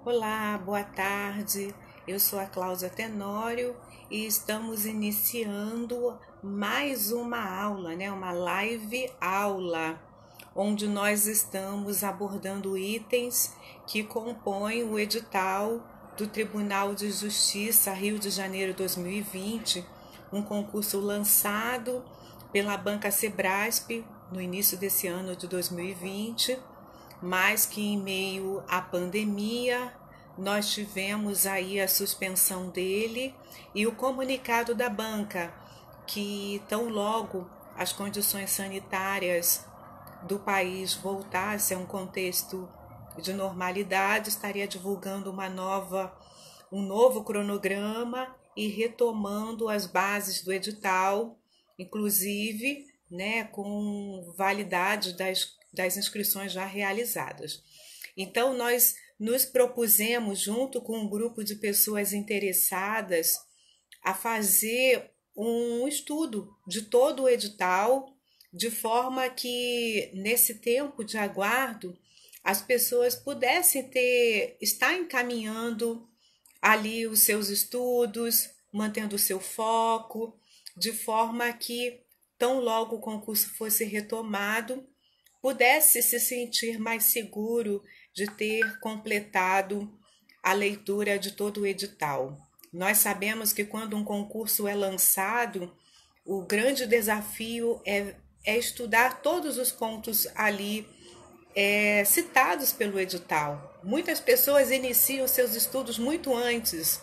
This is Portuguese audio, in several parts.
Olá, boa tarde. Eu sou a Cláudia Tenório e estamos iniciando mais uma aula, uma live aula, onde nós estamos abordando itens que compõem o edital do Tribunal de Justiça Rio de Janeiro 2020, um concurso lançado pela Banca Sebrasp no início desse ano de 2020, mas que em meio à pandemia nós tivemos aí a suspensão dele e o comunicado da banca que tão logo as condições sanitárias do país voltassem a um contexto de normalidade, estaria divulgando um novo cronograma e retomando as bases do edital, inclusive com validade das inscrições já realizadas. Então, nós nos propusemos, junto com um grupo de pessoas interessadas, a fazer um estudo de todo o edital, de forma que, nesse tempo de aguardo, as pessoas pudessem estar encaminhando ali os seus estudos, mantendo o seu foco, de forma que, tão logo o concurso fosse retomado, pudesse se sentir mais seguro de ter completado a leitura de todo o edital. Nós sabemos que quando um concurso é lançado, o grande desafio é estudar todos os pontos ali citados pelo edital. Muitas pessoas iniciam seus estudos muito antes,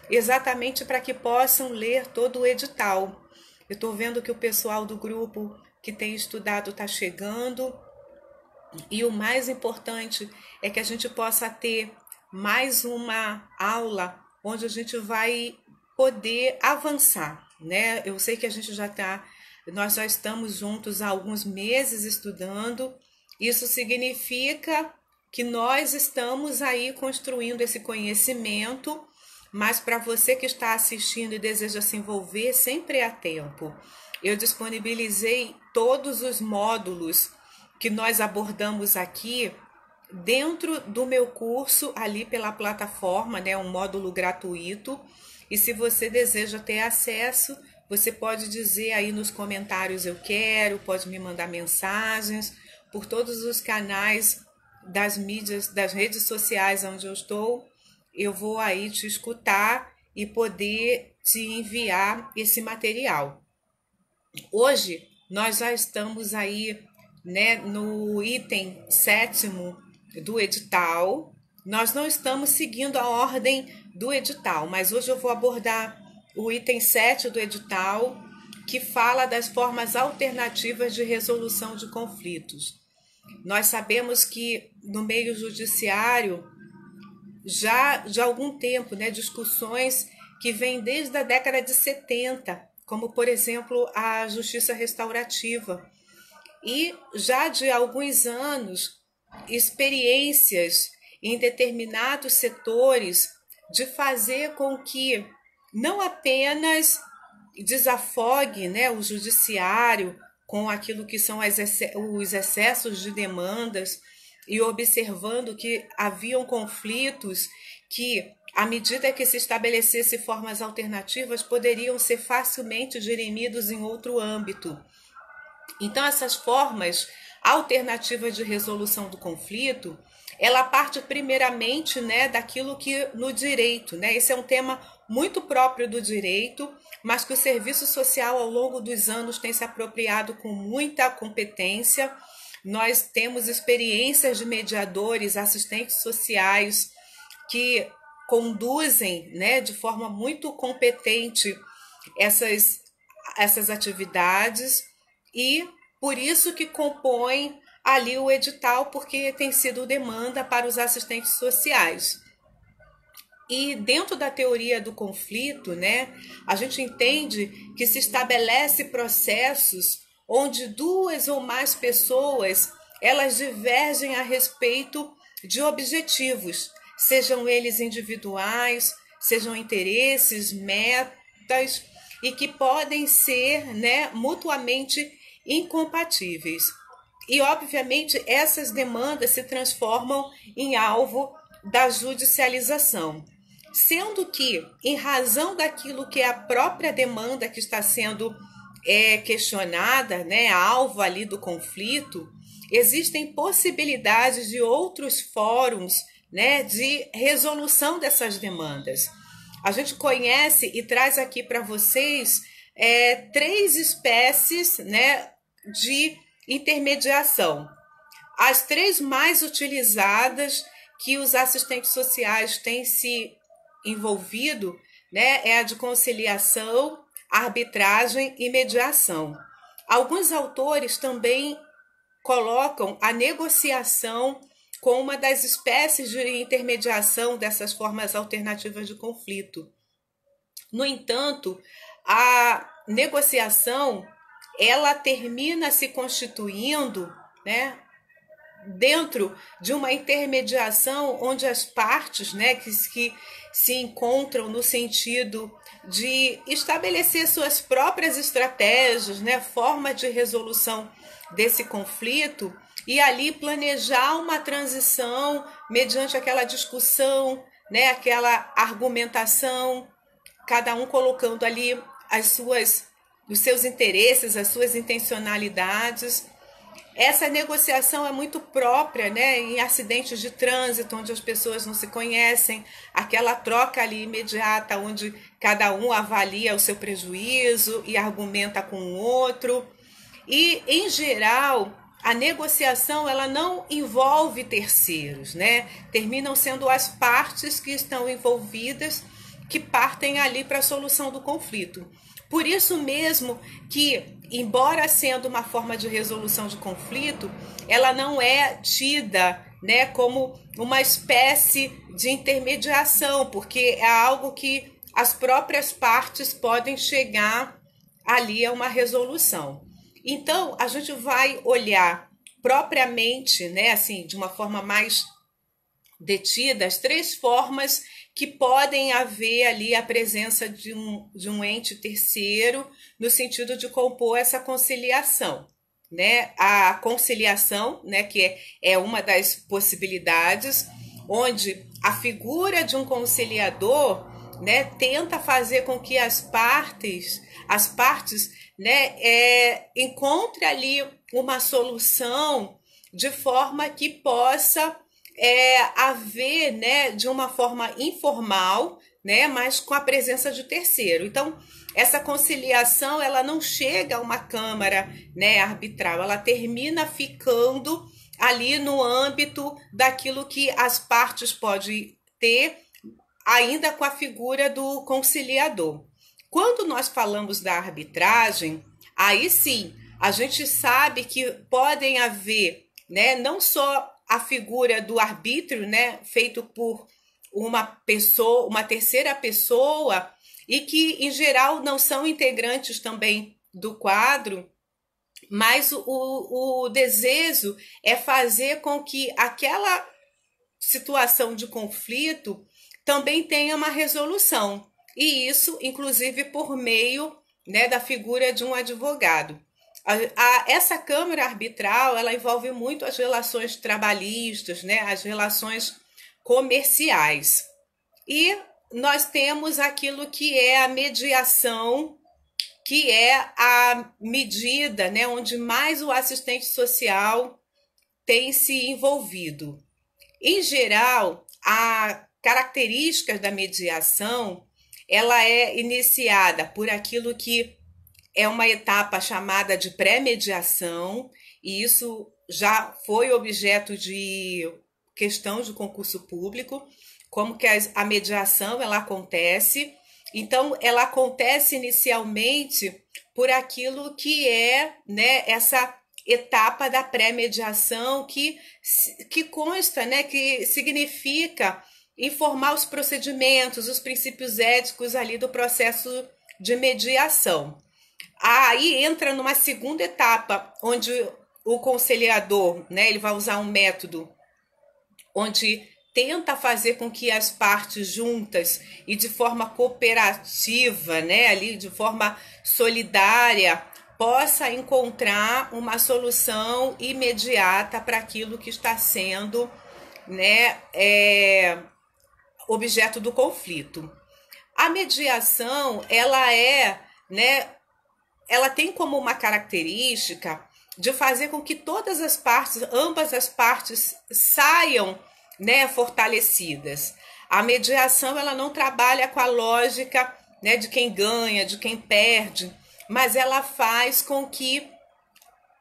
exatamente para que possam ler todo o edital. Eu estou vendo que o pessoal do grupo que tem estudado está chegando, e o mais importante é que a gente possa ter mais uma aula onde a gente vai poder avançar, Eu sei que nós já estamos juntos há alguns meses estudando. Isso significa que nós estamos aí construindo esse conhecimento, mas para você que está assistindo e deseja se envolver, sempre há tempo. Eu disponibilizei todos os módulos que nós abordamos aqui dentro do meu curso ali pela plataforma, um módulo gratuito. E se você deseja ter acesso, você pode dizer aí nos comentários eu quero, pode me mandar mensagens por todos os canais das mídias, das redes sociais onde eu estou. Eu vou aí te escutar e poder te enviar esse material. Hoje nós já estamos aí no item 7º do edital. Nós não estamos seguindo a ordem do edital, mas hoje eu vou abordar o item 7 do edital, que fala das formas alternativas de resolução de conflitos. Nós sabemos que no meio judiciário, já de algum tempo, discussões que vêm desde a década de 70, como, por exemplo, a justiça restaurativa. E já de alguns anos, experiências em determinados setores de fazer com que não apenas desafogue o judiciário com aquilo que são os excessos de demandas, e observando que haviam conflitos que, à medida que se estabelecesse formas alternativas, poderiam ser facilmente dirimidos em outro âmbito. Então, essas formas alternativas de resolução do conflito, ela parte primeiramente daquilo que no direito, esse é um tema muito próprio do direito, mas que o serviço social ao longo dos anos tem se apropriado com muita competência. Nós temos experiências de mediadores, assistentes sociais que conduzem de forma muito competente essas atividades, e por isso que compõe ali o edital, porque tem sido demanda para os assistentes sociais. E dentro da teoria do conflito, a gente entende que se estabelece processos onde duas ou mais pessoas elas divergem a respeito de objetivos, sejam eles individuais, sejam interesses, metas, e que podem ser mutuamente incompatíveis. E, obviamente, essas demandas se transformam em alvo da judicialização. Sendo que, em razão daquilo que é a própria demanda que está sendo questionada, né, alvo ali do conflito, existem possibilidades de outros fóruns, né, de resolução dessas demandas. A gente conhece e traz aqui para vocês 3 espécies, né, de intermediação. As 3 mais utilizadas que os assistentes sociais têm se envolvido, né, é a de conciliação, arbitragem e mediação. Alguns autores também colocam a negociação como uma das espécies de intermediação dessas formas alternativas de conflito. No entanto, a negociação, ela termina se constituindo, né, dentro de uma intermediação onde as partes, né, que se encontram no sentido de estabelecer suas próprias estratégias, né, forma de resolução desse conflito e ali planejar uma transição mediante aquela discussão, né, aquela argumentação, cada um colocando ali os seus interesses, as suas intencionalidades. Essa negociação é muito própria, né, em acidentes de trânsito, onde as pessoas não se conhecem, aquela troca ali imediata, onde cada um avalia o seu prejuízo e argumenta com o outro. E, em geral, a negociação ela não envolve terceiros, né? Terminam sendo as partes que estão envolvidas que partem ali para a solução do conflito. Por isso mesmo que, embora sendo uma forma de resolução de conflito, ela não é tida, né, como uma espécie de intermediação, porque é algo que as próprias partes podem chegar ali a uma resolução. Então, a gente vai olhar propriamente, né, assim, de uma forma mais detida, as 3 formas que podem haver ali a presença de um ente terceiro no sentido de compor essa conciliação, né? A conciliação, né, que é uma das possibilidades, onde a figura de um conciliador, né, tenta fazer com que as partes, né, encontre ali uma solução de forma que possa haver, né, de uma forma informal, né, mas com a presença de terceiro. Então, essa conciliação ela não chega a uma câmara, né, arbitral, ela termina ficando ali no âmbito daquilo que as partes podem ter, ainda com a figura do conciliador. Quando nós falamos da arbitragem, aí sim, a gente sabe que podem haver, né, não só a figura do arbítrio, né, feito por uma pessoa, uma terceira pessoa, e que em geral não são integrantes também do quadro, mas o desejo é fazer com que aquela situação de conflito também tenha uma resolução, e isso inclusive por meio, né, da figura de um advogado. Essa câmara arbitral ela envolve muito as relações trabalhistas, né, as relações comerciais. E nós temos aquilo que é a mediação, que é a medida, né, onde mais o assistente social tem se envolvido. Em geral, a característica da mediação ela é iniciada por aquilo que é uma etapa chamada de pré-mediação, e isso já foi objeto de questão de concurso público, como que a mediação ela acontece. Então, ela acontece inicialmente por aquilo que é, né, essa etapa da pré-mediação que consta, né, que significa informar os procedimentos, os princípios éticos ali do processo de mediação. Aí entra numa segunda etapa, onde o conciliador, né, ele vai usar um método onde tenta fazer com que as partes juntas e de forma cooperativa, né, ali de forma solidária, possa encontrar uma solução imediata para aquilo que está sendo né, objeto do conflito. A mediação, né, ela tem como uma característica de fazer com que todas as partes, ambas as partes, saiam, né, fortalecidas. A mediação, ela não trabalha com a lógica, né, de quem ganha, de quem perde, mas ela faz com que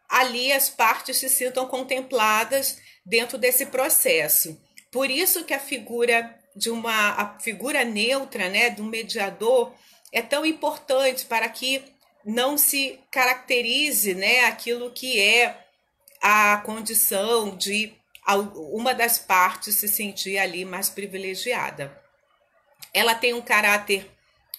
ali as partes se sintam contempladas dentro desse processo. Por isso que a figura neutra, né, do mediador, é tão importante para que não se caracterize, né, aquilo que é a condição de uma das partes se sentir ali mais privilegiada. Ela tem um caráter,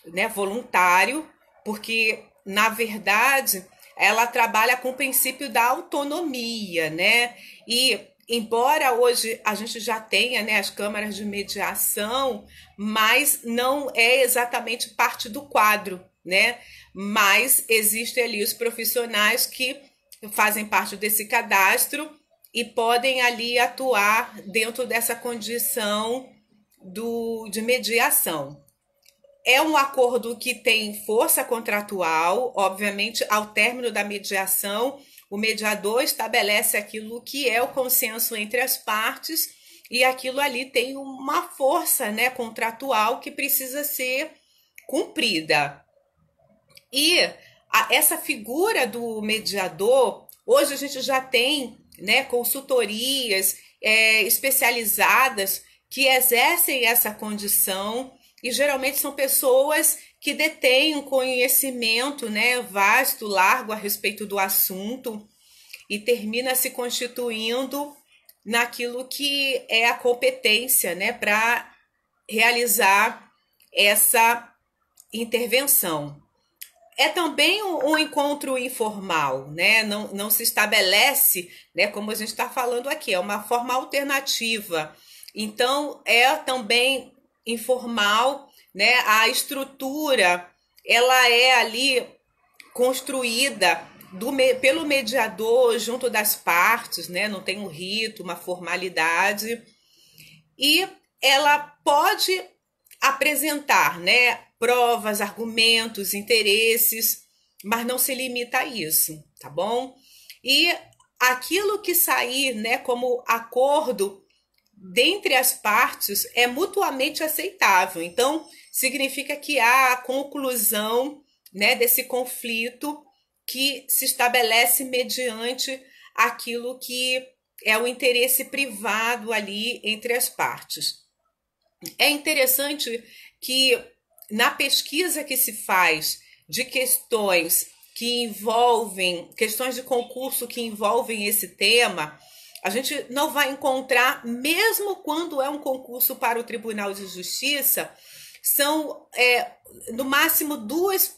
né, voluntário, porque na verdade ela trabalha com o princípio da autonomia, né? E embora hoje a gente já tenha, né, as câmaras de mediação, mas não é exatamente parte do quadro, né? Mas existem ali os profissionais que fazem parte desse cadastro e podem ali atuar dentro dessa condição de mediação. É um acordo que tem força contratual, obviamente, ao término da mediação, o mediador estabelece aquilo que é o consenso entre as partes e aquilo ali tem uma força, né, contratual que precisa ser cumprida. E essa figura do mediador, hoje a gente já tem, né, consultorias especializadas que exercem essa condição e geralmente são pessoas que detêm um conhecimento, né, vasto, largo a respeito do assunto e termina se constituindo naquilo que é a competência, né, para realizar essa intervenção. É também um encontro informal, né? Não se estabelece, né, como a gente está falando aqui, é uma forma alternativa. Então, é também informal, né? A estrutura, ela é ali construída pelo mediador junto das partes, né? Não tem um rito, uma formalidade. E ela pode apresentar, né, provas, argumentos, interesses, mas não se limita a isso, tá bom? E aquilo que sair, né, como acordo dentre as partes é mutuamente aceitável. Então, significa que há a conclusão, né, desse conflito que se estabelece mediante aquilo que é o interesse privado ali entre as partes. É interessante que na pesquisa que se faz de questões que envolvem, questões de concurso que envolvem esse tema, a gente não vai encontrar, mesmo quando é um concurso para o Tribunal de Justiça, são no máximo duas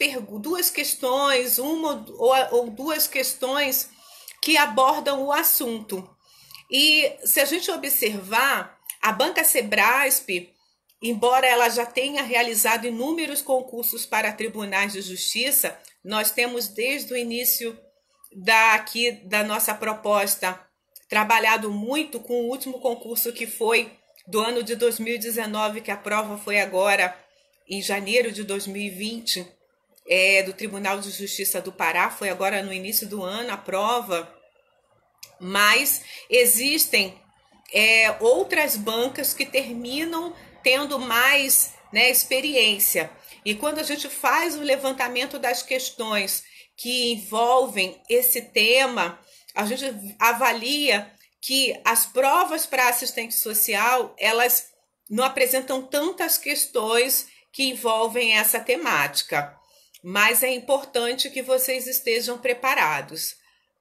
questões, uma ou duas questões que abordam o assunto. E se a gente observar, a Banca Sebrasp, embora ela já tenha realizado inúmeros concursos para tribunais de justiça, nós temos desde o início da nossa proposta trabalhado muito com o último concurso que foi do ano de 2019, que a prova foi agora em janeiro de 2020, do Tribunal de Justiça do Pará, foi agora no início do ano a prova, mas existem outras bancas que terminam tendo mais, né, experiência. E quando a gente faz o levantamento das questões que envolvem esse tema, a gente avalia que as provas para assistente social, elas não apresentam tantas questões que envolvem essa temática. Mas é importante que vocês estejam preparados,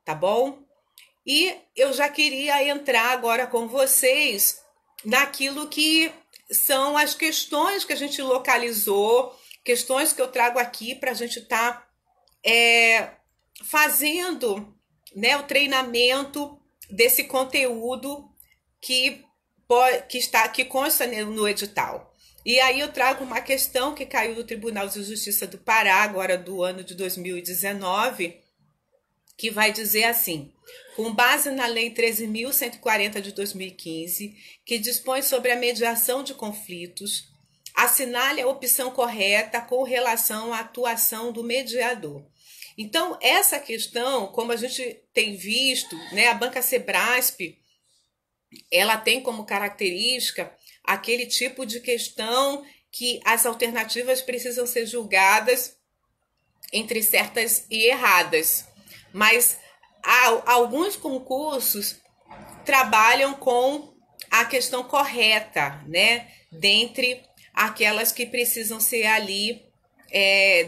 tá bom? E eu já queria entrar agora com vocês naquilo que são as questões que a gente localizou, questões que eu trago aqui para a gente estar fazendo, né, o treinamento desse conteúdo que consta no edital. E aí eu trago uma questão que caiu do Tribunal de Justiça do Pará, agora do ano de 2019, que vai dizer assim: com base na Lei 13.140 de 2015, que dispõe sobre a mediação de conflitos, assinale a opção correta com relação à atuação do mediador. Então, essa questão, como a gente tem visto, né, a Banca Sebrasp, ela tem como característica aquele tipo de questão que as alternativas precisam ser julgadas entre certas e erradas. Mas alguns concursos trabalham com a questão correta, né? Dentre aquelas que precisam ser ali,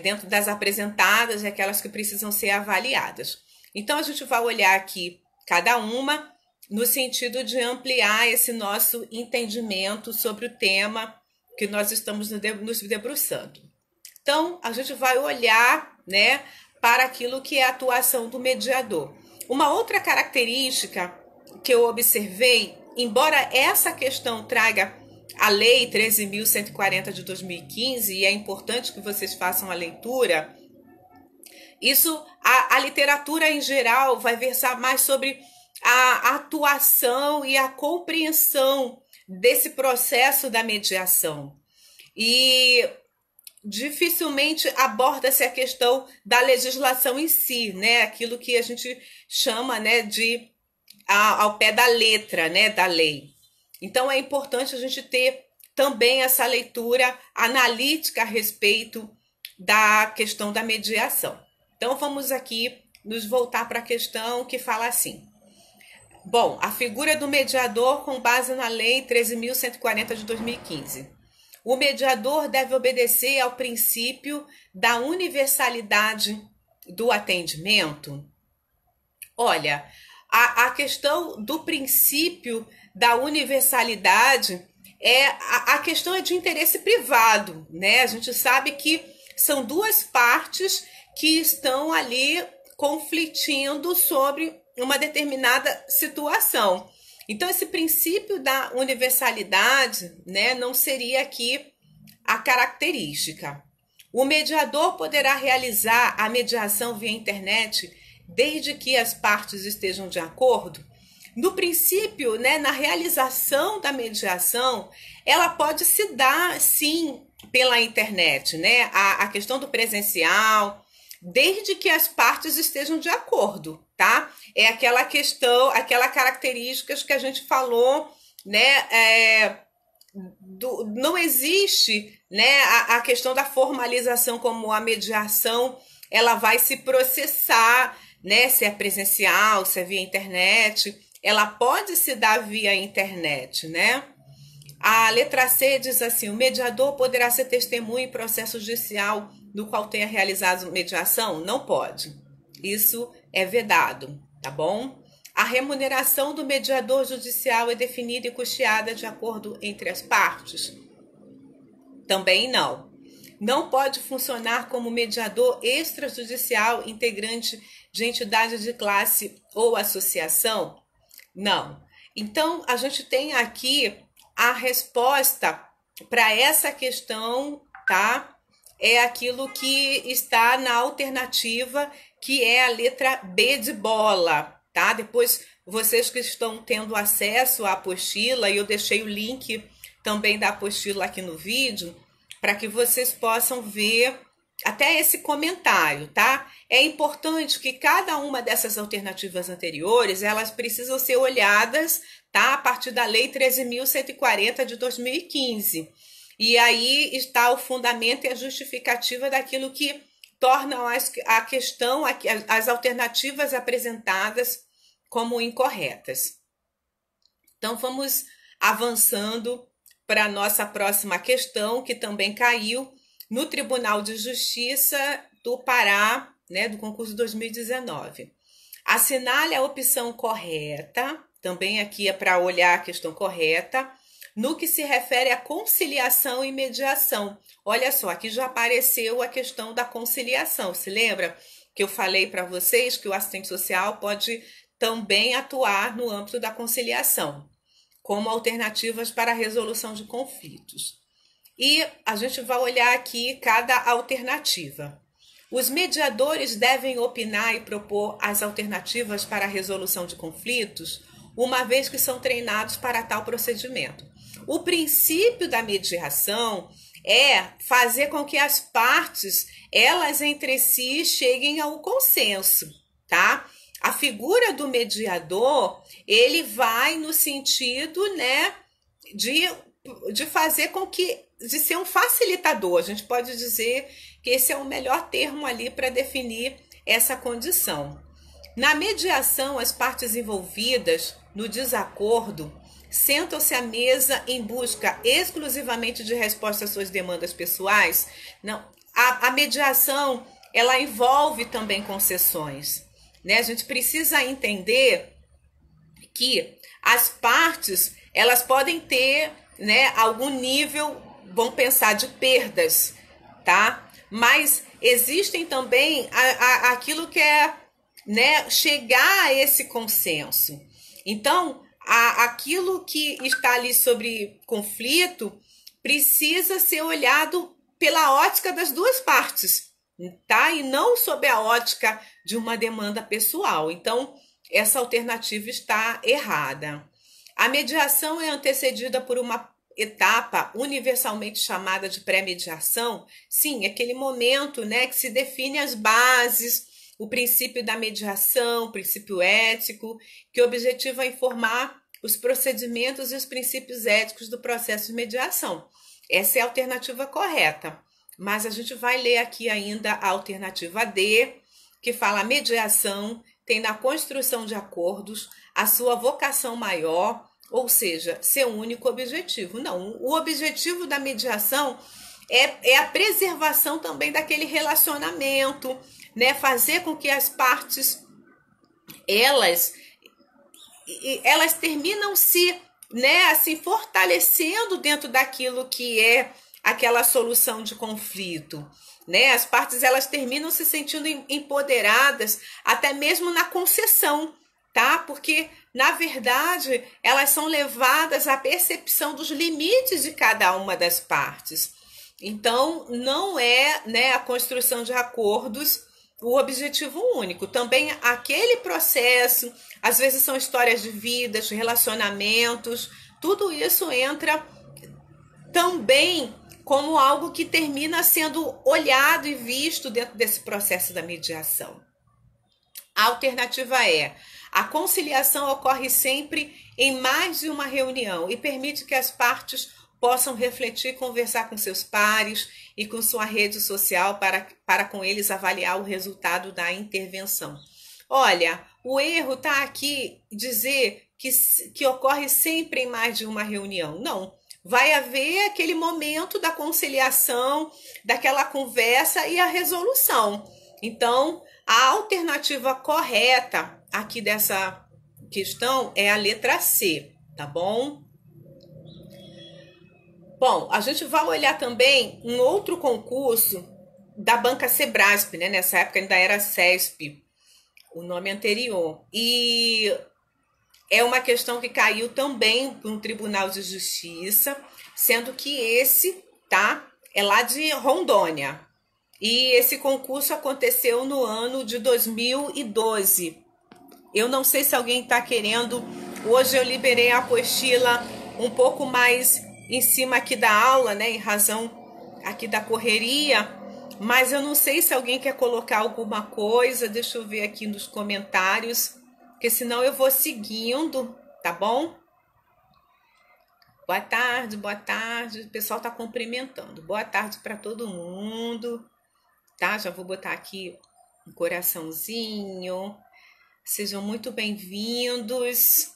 dentro das apresentadas, e aquelas que precisam ser avaliadas. Então, a gente vai olhar aqui cada uma no sentido de ampliar esse nosso entendimento sobre o tema que nós estamos nos debruçando. Então, a gente vai olhar, né, para aquilo que é a atuação do mediador. Uma outra característica que eu observei, embora essa questão traga a Lei 13.140 de 2015, e é importante que vocês façam a leitura, a literatura em geral vai versar mais sobre a atuação e a compreensão desse processo da mediação. E dificilmente aborda-se a questão da legislação em si, né? Aquilo que a gente chama, né, de ao pé da letra, né, da lei. Então é importante a gente ter também essa leitura analítica a respeito da questão da mediação. Então vamos aqui nos voltar para a questão que fala assim: bom, a figura do mediador com base na Lei 13.140 de 2015. O mediador deve obedecer ao princípio da universalidade do atendimento? Olha, a questão do princípio da universalidade a questão é de interesse privado, né? A gente sabe que são duas partes que estão ali conflitindo sobre uma determinada situação. Então, esse princípio da universalidade, né, não seria aqui a característica. O mediador poderá realizar a mediação via internet desde que as partes estejam de acordo? No princípio, né, na realização da mediação, ela pode se dar, sim, pela internet, né? A questão do presencial, desde que as partes estejam de acordo, tá? É aquela questão, aquela características que a gente falou, né? Não existe, né, a questão da formalização, como a mediação, ela vai se processar, né? Se é presencial, se é via internet, ela pode se dar via internet, né? A letra C diz assim: o mediador poderá ser testemunha em processo judicial no qual tenha realizado mediação? Não pode. Isso é vedado, tá bom? A remuneração do mediador judicial é definida e custeada de acordo entre as partes? Também não. Não pode funcionar como mediador extrajudicial integrante de entidade de classe ou associação? Não. Então, a gente tem aqui a resposta para essa questão, tá? É aquilo que está na alternativa, que é a letra B de bola, tá? Depois, vocês que estão tendo acesso à apostila, e eu deixei o link também da apostila aqui no vídeo, para que vocês possam ver até esse comentário, tá? É importante que cada uma dessas alternativas anteriores, elas precisam ser olhadas, tá? A partir da Lei 13.140 de 2015. E aí está o fundamento e a justificativa daquilo que torna a questão, as alternativas apresentadas como incorretas. Então, vamos avançando para a nossa próxima questão, que também caiu no Tribunal de Justiça do Pará, né, do concurso 2019. Assinale a opção correta, também aqui é para olhar a questão correta, no que se refere à conciliação e mediação. Olha só, aqui já apareceu a questão da conciliação. Se lembra que eu falei para vocês que o assistente social pode também atuar no âmbito da conciliação, como alternativas para a resolução de conflitos. E a gente vai olhar aqui cada alternativa. Os mediadores devem opinar e propor as alternativas para a resolução de conflitos, uma vez que são treinados para tal procedimento. O princípio da mediação é fazer com que as partes, elas entre si, cheguem ao consenso, tá? A figura do mediador, ele vai no sentido, né, de fazer com que, de ser um facilitador. A gente pode dizer que esse é o melhor termo ali para definir essa condição. Na mediação, as partes envolvidas no desacordo sentam-se à mesa em busca exclusivamente de resposta às suas demandas pessoais. Não, a mediação, ela envolve também concessões, né? A gente precisa entender que as partes, elas podem ter, né, algum nível, vamos pensar, de perdas, tá? Mas existem também aquilo que é, né, chegar a esse consenso. Então, aquilo que está ali sobre conflito precisa ser olhado pela ótica das duas partes, tá? E não sob a ótica de uma demanda pessoal. Então, essa alternativa está errada. A mediação é antecedida por uma etapa universalmente chamada de pré-mediação. Sim, aquele momento, né, que se define as bases, o princípio da mediação, o princípio ético, que objetiva informar os procedimentos e os princípios éticos do processo de mediação. Essa é a alternativa correta, mas a gente vai ler aqui ainda a alternativa D, que fala: a mediação tem na construção de acordos a sua vocação maior, ou seja, seu único objetivo. Não, o objetivo da mediação é a preservação também daquele relacionamento, né? Fazer com que as partes, elas terminam se, né, assim, fortalecendo dentro daquilo que é aquela solução de conflito, né? As partes, elas terminam se sentindo empoderadas até mesmo na concessão, tá? Porque, na verdade, elas são levadas à percepção dos limites de cada uma das partes. Então, não é, né, a construção de acordos o objetivo único. Também aquele processo, às vezes são histórias de vidas, relacionamentos, tudo isso entra também como algo que termina sendo olhado e visto dentro desse processo da mediação. A alternativa é: a conciliação ocorre sempre em mais de uma reunião e permite que as partes possam refletir e conversar com seus pares e com sua rede social para com eles avaliar o resultado da intervenção. Olha, o erro está aqui dizer que ocorre sempre em mais de uma reunião. Não, vai haver aquele momento da conciliação, daquela conversa e a resolução. Então, a alternativa correta aqui dessa questão é a letra C, tá bom? Bom, a gente vai olhar também um outro concurso da Banca Sebrasp, né? Nessa época ainda era CESP, o nome anterior. E é uma questão que caiu também para um Tribunal de Justiça, sendo que esse, tá, é lá de Rondônia. E esse concurso aconteceu no ano de 2012. Eu não sei se alguém está querendo. Hoje eu liberei a apostila um pouco mais em cima aqui da aula, né, em razão aqui da correria, mas eu não sei se alguém quer colocar alguma coisa. Deixa eu ver aqui nos comentários, porque senão eu vou seguindo, tá bom? Boa tarde, o pessoal tá cumprimentando. Boa tarde para todo mundo, tá? Já vou botar aqui um coraçãozinho. Sejam muito bem-vindos.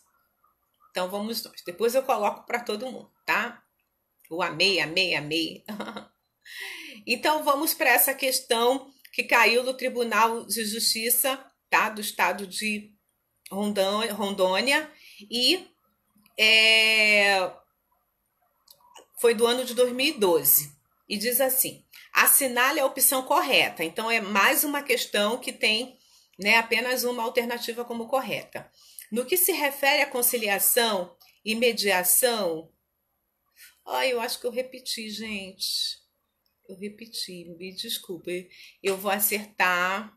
Então vamos nós. Depois eu coloco para todo mundo, tá? O amei, amei, amei. Então vamos para essa questão que caiu do Tribunal de Justiça, tá? Do estado de Rondônia e foi do ano de 2012. E diz assim: assinale a opção correta. Então é mais uma questão que tem, né, apenas uma alternativa como correta. No que se refere à conciliação e mediação, eu acho que eu repeti, gente. Eu repeti, me desculpe. Eu vou acertar.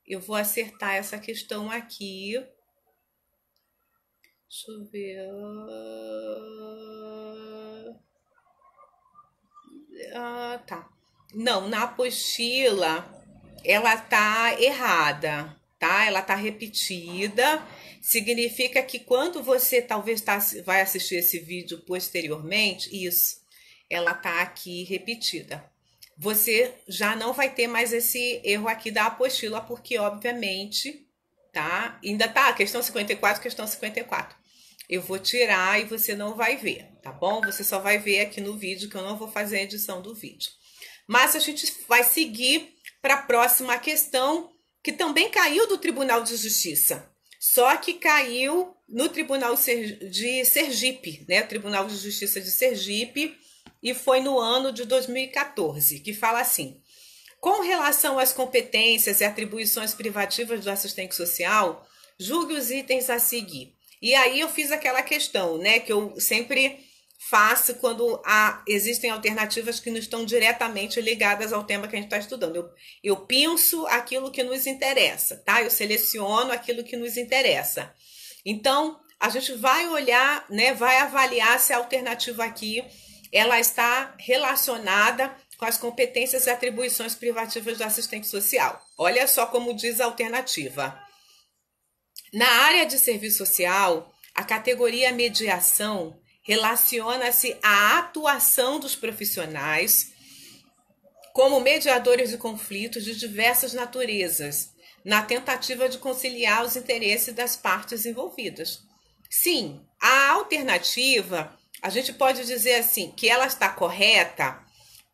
Eu vou acertar essa questão aqui. Deixa eu ver. Tá. Não, na apostila ela tá errada, tá? Ela tá repetida. Significa que quando você talvez vai assistir esse vídeo posteriormente, isso, ela tá aqui repetida. Você já não vai ter mais esse erro aqui da apostila, porque obviamente, tá? Ainda tá, questão 54, questão 54. Eu vou tirar e você não vai ver, tá bom? Você só vai ver aqui no vídeo, que eu não vou fazer a edição do vídeo. Mas a gente vai seguir para a próxima questão, que também caiu do Tribunal de Justiça. Só que caiu no Tribunal de Sergipe, né? O Tribunal de Justiça de Sergipe, e foi no ano de 2014, que fala assim: com relação às competências e atribuições privativas do assistente social, julgue os itens a seguir. E aí eu fiz aquela questão, né, que eu sempre faço quando existem alternativas que não estão diretamente ligadas ao tema que a gente está estudando. Eu penso aquilo que nos interessa, tá? Eu seleciono aquilo que nos interessa. Então, a gente vai olhar, né, vai avaliar se a alternativa aqui ela está relacionada com as competências e atribuições privativas do assistente social. Olha só como diz a alternativa. Na área de serviço social, a categoria mediação relaciona-se à atuação dos profissionais como mediadores de conflitos de diversas naturezas, na tentativa de conciliar os interesses das partes envolvidas. Sim, a alternativa, a gente pode dizer assim, que ela está correta,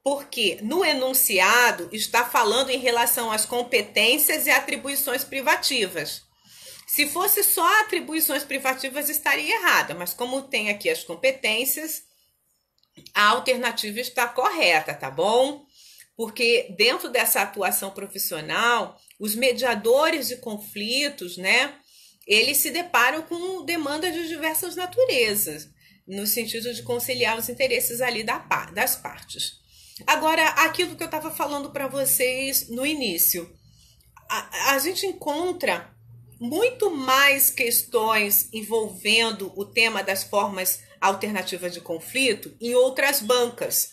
porque no enunciado está falando em relação às competências e atribuições privativas. Se fosse só atribuições privativas, estaria errada, mas como tem aqui as competências, a alternativa está correta, tá bom? Porque dentro dessa atuação profissional, os mediadores de conflitos, né, eles se deparam com demandas de diversas naturezas, no sentido de conciliar os interesses ali das partes. Agora, aquilo que eu estava falando para vocês no início, a gente encontra muito mais questões envolvendo o tema das formas alternativas de conflito em outras bancas.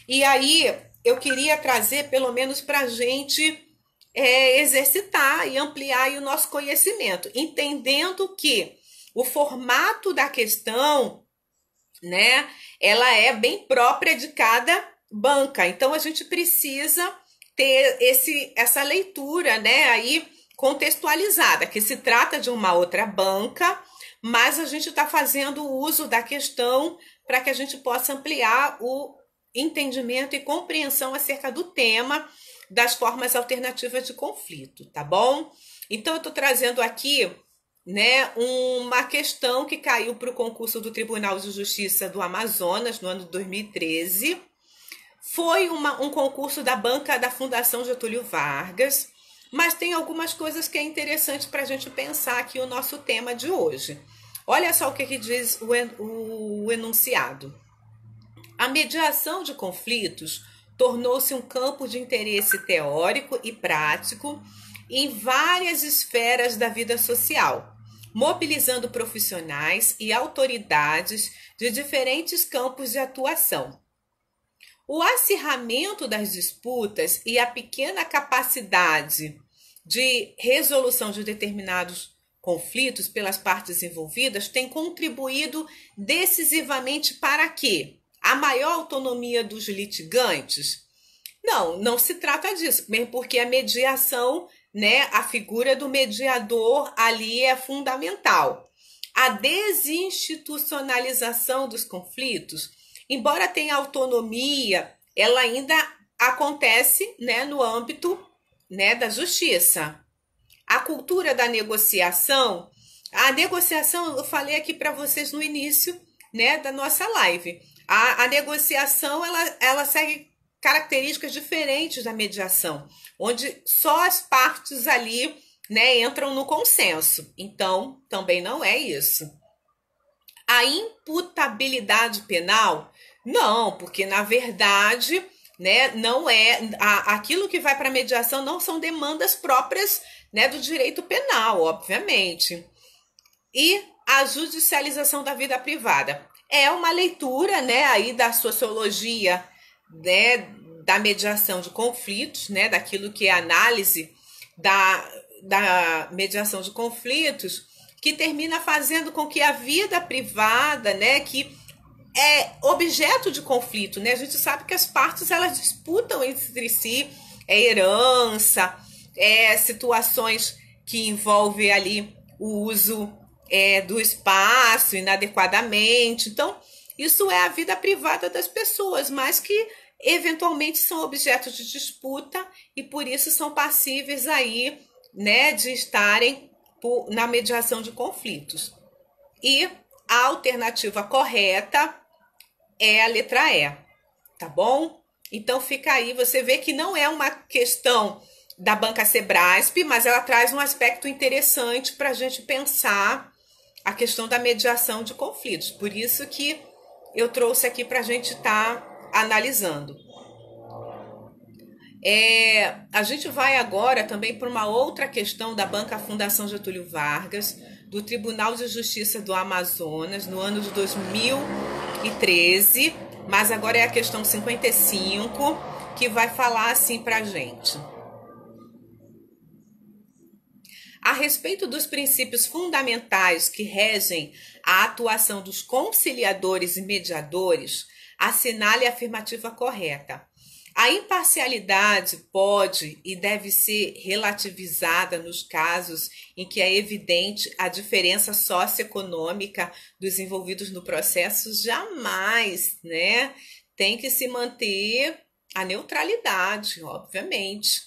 E aí eu queria trazer pelo menos para a gente exercitar e ampliar aí o nosso conhecimento, entendendo que o formato da questão, né, ela é bem própria de cada banca. Então a gente precisa ter essa leitura, né, aí contextualizada, que se trata de uma outra banca, mas a gente está fazendo uso da questão para que a gente possa ampliar o entendimento e compreensão acerca do tema das formas alternativas de conflito, tá bom? Então eu estou trazendo aqui, né, uma questão que caiu para o concurso do Tribunal de Justiça do Amazonas no ano de 2013. Foi um concurso da banca da Fundação Getúlio Vargas, mas tem algumas coisas que é interessante para a gente pensar aqui o nosso tema de hoje. Olha só o que diz o enunciado. A mediação de conflitos tornou-se um campo de interesse teórico e prático em várias esferas da vida social, mobilizando profissionais e autoridades de diferentes campos de atuação. O acirramento das disputas e a pequena capacidade de resolução de determinados conflitos pelas partes envolvidas têm contribuído decisivamente para quê? A maior autonomia dos litigantes? Não se trata disso, mesmo porque a mediação, né, a figura do mediador ali é fundamental. A desinstitucionalização dos conflitos, embora tenha autonomia, ela ainda acontece, né, no âmbito, né, da justiça. A cultura da negociação, a negociação eu falei aqui para vocês no início, né, da nossa live. A negociação ela segue características diferentes da mediação, onde só as partes ali, né, entram no consenso. Então, também não é isso. A imputabilidade penal Não, porque na verdade, né, não é aquilo que vai para a mediação não são demandas próprias, né, do direito penal, obviamente. E a judicialização da vida privada é uma leitura, né, aí da sociologia, né, da mediação de conflitos, né, daquilo que é a análise da mediação de conflitos, que termina fazendo com que a vida privada, né, que é objeto de conflito, né? A gente sabe que as partes elas disputam entre si herança, situações que envolvem ali o uso do espaço inadequadamente. Então, isso é a vida privada das pessoas, mas que eventualmente são objetos de disputa e por isso são passíveis aí, né, de estarem na mediação de conflitos. E a alternativa correta é a letra E, tá bom? Então fica aí, você vê que não é uma questão da Banca Sebrasp, mas ela traz um aspecto interessante para a gente pensar a questão da mediação de conflitos. Por isso que eu trouxe aqui para a gente estar analisando. A gente vai agora também para uma outra questão da Banca Fundação Getúlio Vargas, do Tribunal de Justiça do Amazonas, no ano de 2013, mas agora é a questão 55, que vai falar assim para a gente. A respeito dos princípios fundamentais que regem a atuação dos conciliadores e mediadores, assinale a afirmativa correta. A imparcialidade pode e deve ser relativizada nos casos em que é evidente a diferença socioeconômica dos envolvidos no processo. Jamais, né? Tem que se manter a neutralidade, obviamente.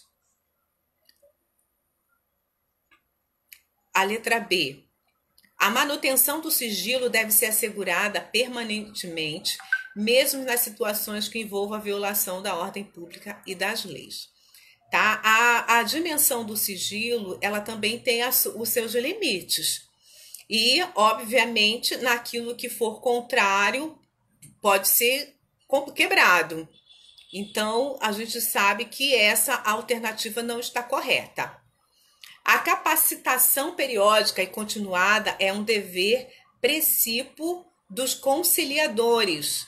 A letra B. A manutenção do sigilo deve ser assegurada permanentemente, mesmo nas situações que envolvam a violação da ordem pública e das leis. Tá? A dimensão do sigilo, ela também tem os seus limites. E, obviamente, naquilo que for contrário, pode ser quebrado. Então, a gente sabe que essa alternativa não está correta. A capacitação periódica e continuada é um dever precípuo dos conciliadores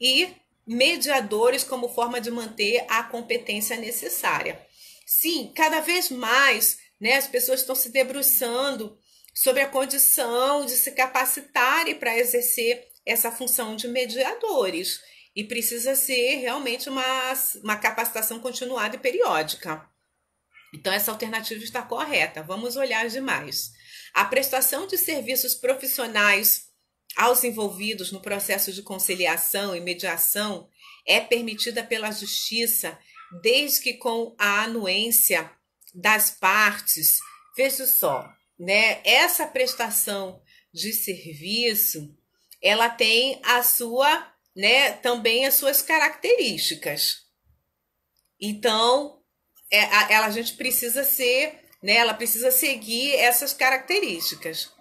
e mediadores como forma de manter a competência necessária. Sim, cada vez mais, né, as pessoas estão se debruçando sobre a condição de se capacitarem para exercer essa função de mediadores. E precisa ser realmente uma capacitação continuada e periódica. Então, essa alternativa está correta. Vamos olhar demais. A prestação de serviços profissionais aos envolvidos no processo de conciliação e mediação é permitida pela Justiça, desde que com a anuência das partes. Veja só, né? Essa prestação de serviço, ela tem também as suas características. Então, a gente precisa ela precisa seguir essas características.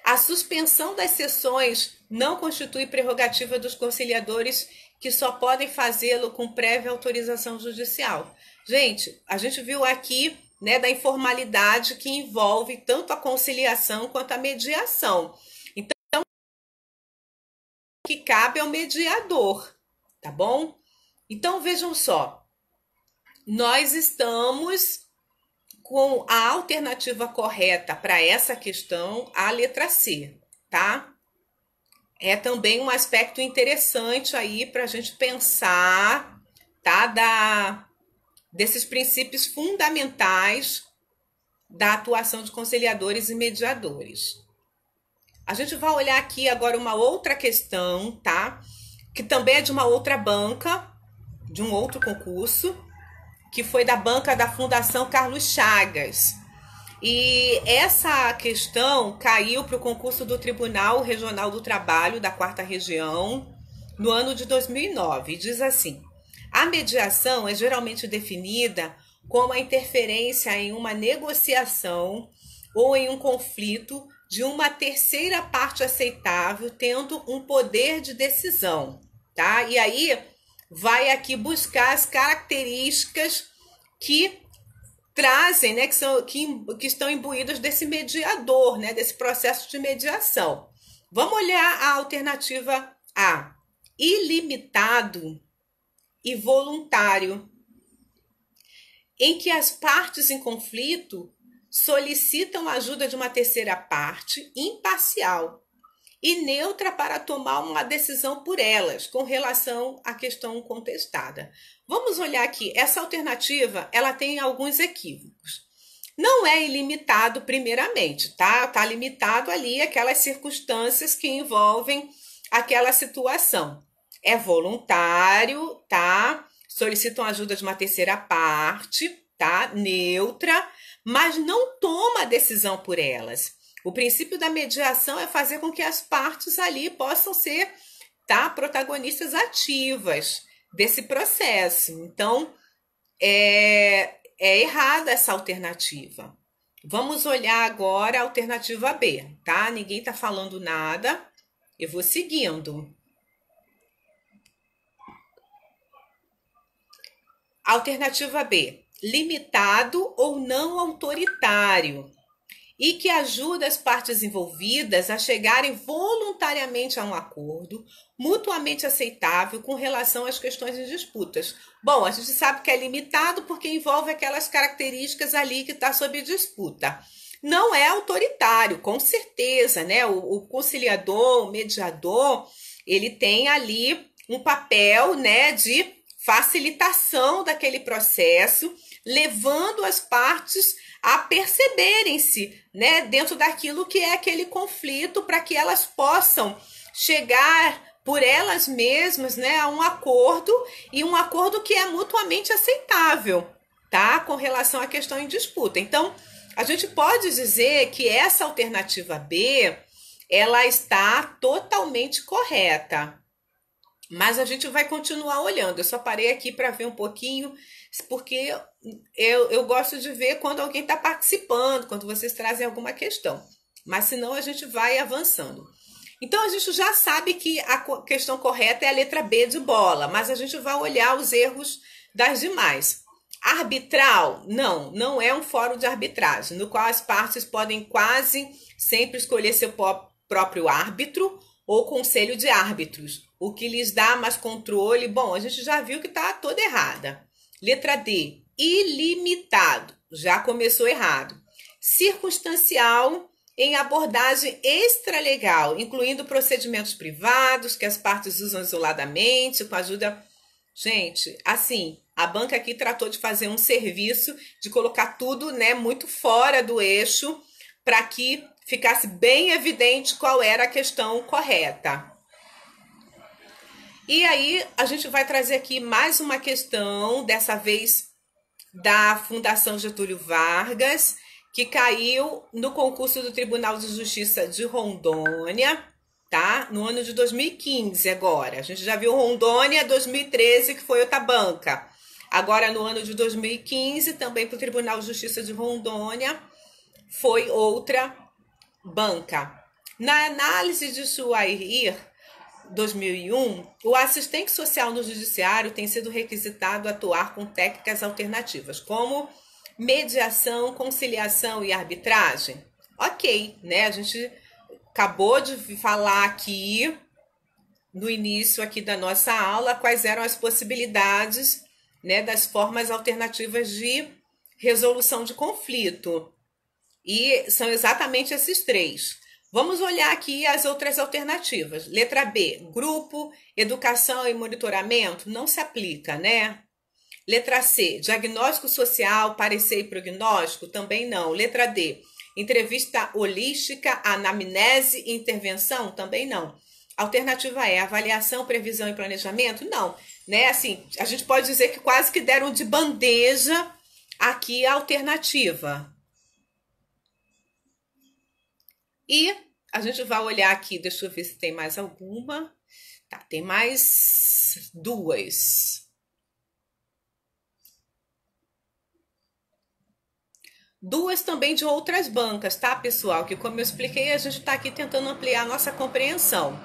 A suspensão das sessões não constitui prerrogativa dos conciliadores, que só podem fazê-lo com prévia autorização judicial. Gente, a gente viu aqui, né, da informalidade que envolve tanto a conciliação quanto a mediação. Então, o que cabe ao mediador, tá bom? Então, vejam só. Nós estamos com a alternativa correta para essa questão, a letra C, tá? É também um aspecto interessante aí para a gente pensar, tá? Desses princípios fundamentais da atuação de conciliadores e mediadores. A gente vai olhar aqui agora uma outra questão, tá? Que também é de uma outra banca, de um outro concurso, que foi da banca da Fundação Carlos Chagas. E essa questão caiu para o concurso do Tribunal Regional do Trabalho da 4ª Região no ano de 2009. E diz assim: a mediação é geralmente definida como a interferência em uma negociação ou em um conflito de uma terceira parte aceitável tendo um poder de decisão, tá? E aí vai aqui buscar as características que trazem, né, que estão imbuídas desse mediador, né, desse processo de mediação. Vamos olhar a alternativa A: ilimitado e voluntário, em que as partes em conflito solicitam a ajuda de uma terceira parte imparcial e neutra para tomar uma decisão por elas com relação à questão contestada. Vamos olhar aqui, essa alternativa, ela tem alguns equívocos. Não é ilimitado primeiramente, tá? Tá limitado ali aquelas circunstâncias que envolvem aquela situação. É voluntário, tá? Solicitam ajuda de uma terceira parte, tá? Neutra, mas não toma a decisão por elas. O princípio da mediação é fazer com que as partes ali possam ser, tá, protagonistas ativas desse processo. Então, é errada essa alternativa. Vamos olhar agora a alternativa B, tá? Ninguém tá falando nada. Eu vou seguindo. Alternativa B: limitado ou não autoritário, e que ajuda as partes envolvidas a chegarem voluntariamente a um acordo mutuamente aceitável com relação às questões em disputas. Bom, a gente sabe que é limitado porque envolve aquelas características ali que está sob disputa. Não é autoritário, com certeza, né? O conciliador, o mediador, ele tem ali um papel, né, de facilitação daquele processo, levando as partes a perceberem-se, né, dentro daquilo que é aquele conflito, para que elas possam chegar por elas mesmas, né, a um acordo, e um acordo que é mutuamente aceitável, tá, com relação à questão em disputa. Então, a gente pode dizer que essa alternativa B, ela está totalmente correta. Mas a gente vai continuar olhando. Eu só parei aqui para ver um pouquinho, porque eu gosto de ver quando alguém está participando, quando vocês trazem alguma questão. Mas senão a gente vai avançando. Então a gente já sabe que a questão correta é a letra B de bola, mas a gente vai olhar os erros das demais. Arbitral? Não é um fórum de arbitragem, no qual as partes podem quase sempre escolher seu próprio árbitro ou conselho de árbitros, o que lhes dá mais controle. Bom, a gente já viu que está toda errada. Letra D: ilimitado. Já começou errado. Circunstancial em abordagem extralegal, incluindo procedimentos privados que as partes usam isoladamente, com a ajuda... Gente, assim, a banca aqui tratou de fazer um serviço de colocar tudo, né, muito fora do eixo, para que ficasse bem evidente qual era a questão correta. E aí a gente vai trazer aqui mais uma questão, dessa vez da Fundação Getúlio Vargas, que caiu no concurso do Tribunal de Justiça de Rondônia, tá? No ano de 2015 agora. A gente já viu Rondônia 2013, que foi outra banca. Agora no ano de 2015, também para o Tribunal de Justiça de Rondônia, foi outra banca. Na análise de Suair 2001, o assistente social no judiciário tem sido requisitado a atuar com técnicas alternativas, como mediação, conciliação e arbitragem. Ok, né? A gente acabou de falar aqui, no início aqui da nossa aula, quais eram as possibilidades, né, das formas alternativas de resolução de conflito. E são exatamente esses três. Vamos olhar aqui as outras alternativas. Letra B: grupo, educação e monitoramento, não se aplica, né? Letra C: diagnóstico social, parecer e prognóstico, também não. Letra D: entrevista holística, anamnese e intervenção, também não. Alternativa E: avaliação, previsão e planejamento, não. Né? Assim, a gente pode dizer que quase que deram de bandeja aqui a alternativa. E a gente vai olhar aqui, deixa eu ver se tem mais alguma. Tá, tem mais duas. Duas também de outras bancas, tá, pessoal? Que, como eu expliquei, a gente está aqui tentando ampliar a nossa compreensão.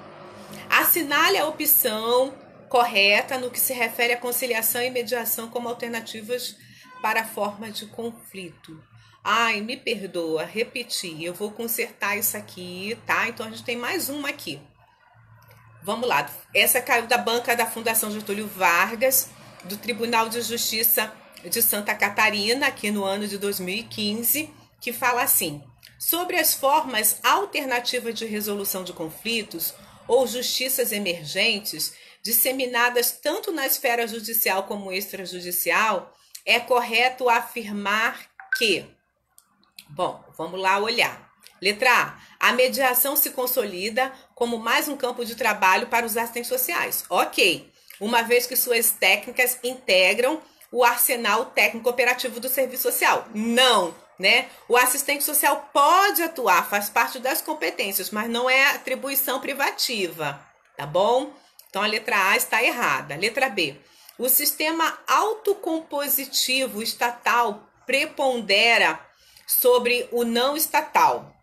Assinale a opção correta no que se refere à conciliação e mediação como alternativas para a forma de conflito. Ai, me perdoa, repeti, eu vou consertar isso aqui, tá? Então a gente tem mais uma aqui. Vamos lá, essa caiu da banca da Fundação Getúlio Vargas, do Tribunal de Justiça de Santa Catarina, aqui no ano de 2015, que fala assim: sobre as formas alternativas de resolução de conflitos ou justiças emergentes, disseminadas tanto na esfera judicial como extrajudicial, é correto afirmar que... Bom, vamos lá olhar. Letra A. A mediação se consolida como mais um campo de trabalho para os assistentes sociais. Ok, uma vez que suas técnicas integram o arsenal técnico operativo do serviço social. Não, né? O assistente social pode atuar, faz parte das competências, mas não é atribuição privativa, tá bom? Então a letra A está errada. Letra B. O sistema autocompositivo estatal prepondera sobre o não estatal,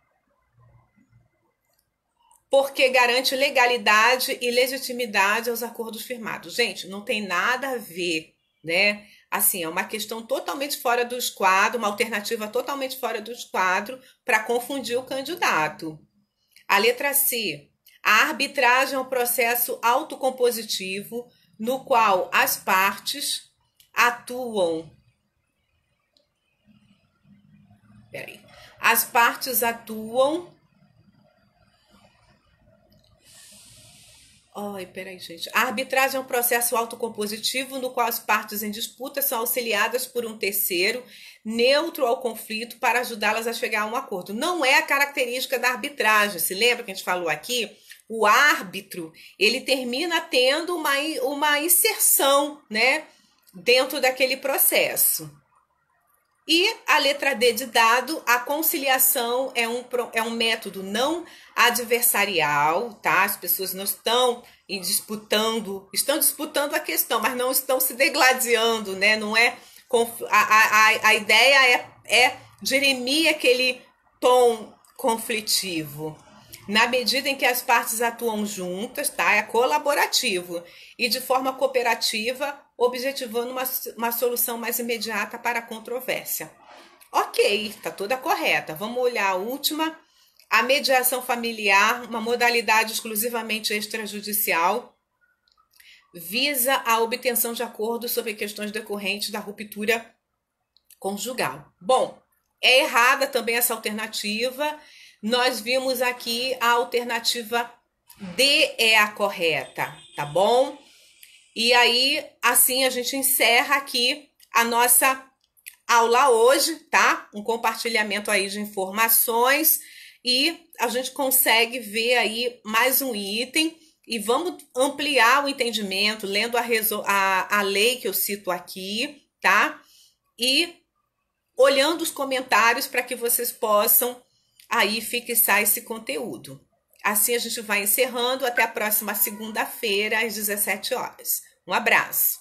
porque garante legalidade e legitimidade aos acordos firmados. Gente, não tem nada a ver, né? Assim, é uma questão totalmente fora dos quadros, uma alternativa totalmente fora dos quadros para confundir o candidato. A letra C. A arbitragem é um processo autocompositivo no qual as partes atuam. Peraí. As partes atuam... Ai, peraí, gente. A arbitragem é um processo autocompositivo no qual as partes em disputa são auxiliadas por um terceiro neutro ao conflito para ajudá-las a chegar a um acordo. Não é a característica da arbitragem. Se lembra que a gente falou aqui? O árbitro, ele termina tendo uma inserção, né, dentro daquele processo. E a letra D de dado, a conciliação é um método não adversarial, tá? As pessoas não estão estão disputando a questão, mas não estão se degladiando, né? Não é, a ideia é dirimir aquele tom conflitivo. Na medida em que as partes atuam juntas, tá? É colaborativo e de forma cooperativa, objetivando uma solução mais imediata para a controvérsia. Ok, tá toda correta. Vamos olhar a última. A mediação familiar, uma modalidade exclusivamente extrajudicial, visa a obtenção de acordos sobre questões decorrentes da ruptura conjugal. Bom, é errada também essa alternativa. Nós vimos aqui a alternativa D é a correta, tá bom? E aí, assim a gente encerra aqui a nossa aula hoje, tá? Um compartilhamento aí de informações e a gente consegue ver aí mais um item e vamos ampliar o entendimento lendo a lei que eu cito aqui, tá? E olhando os comentários para que vocês possam aí fixar esse conteúdo. Assim a gente vai encerrando. Até a próxima segunda-feira, às 17 horas. Um abraço!